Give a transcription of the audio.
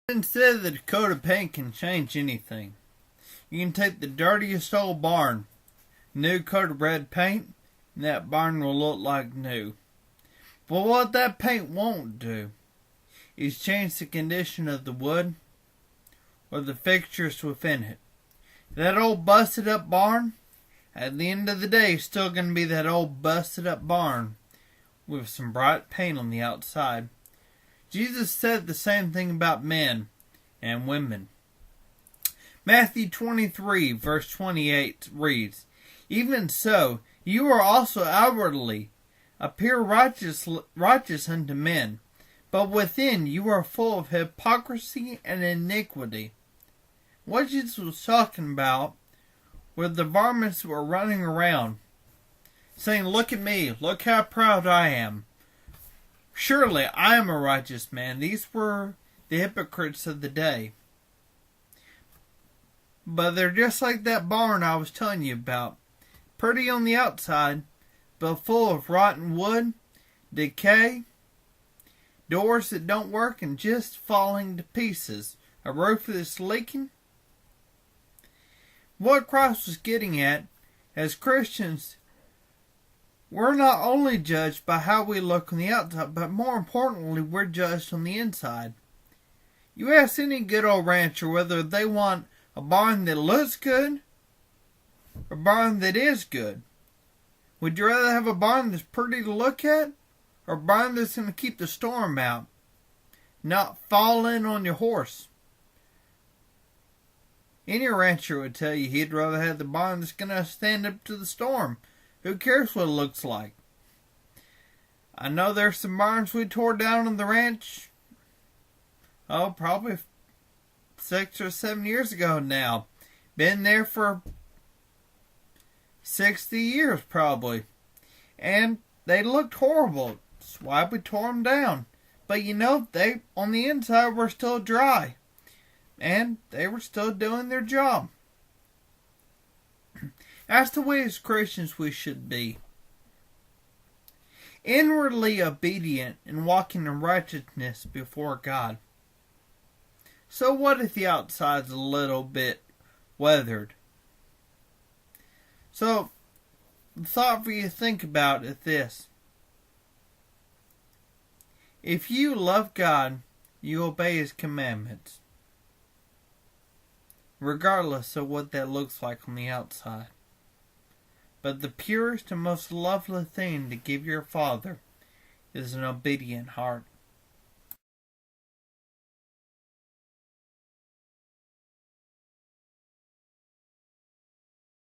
Instead that a coat of paint can change anything. You can take the dirtiest old barn, new coat of red paint, and that barn will look like new. But what that paint won't do is change the condition of the wood or the fixtures within it. That old busted up barn, at the end of the day, is still going to be that old busted up barn with some bright paint on the outside. Jesus said the same thing about men and women. Matthew 23 verse 28 reads, "Even so, you are also outwardly appear righteous unto men, but within you are full of hypocrisy and iniquity." What Jesus was talking about were the varmints that were running around, saying, "Look at me, look how proud I am. Surely I am a righteous man." These were the hypocrites of the day. But they're just like that barn I was telling you about. Pretty on the outside, but full of rotten wood, decay, doors that don't work and just falling to pieces, a roof that's leaking. What Christ was getting at, as Christians, we're not only judged by how we look on the outside, but more importantly, we're judged on the inside. You ask any good old rancher whether they want a barn that looks good or a barn that is good. Would you rather have a barn that's pretty to look at or a barn that's going to keep the storm out, not fall in on your horse? Any rancher would tell you he'd rather have the barn that's going to stand up to the storm. Who cares what it looks like? I know there's some barns we tore down on the ranch, probably 6 or 7 years ago now. Been there for 60 years probably. And they looked horrible. That's why we tore them down. But they on the inside were still dry. And they were still doing their job. That's the way as Christians we should be. Inwardly obedient and walking in righteousness before God. So what if the outside's a little bit weathered? So, the thought for you to think about is this. If you love God, you obey His commandments, regardless of what that looks like on the outside. But the purest and most lovely thing to give your Father is an obedient heart.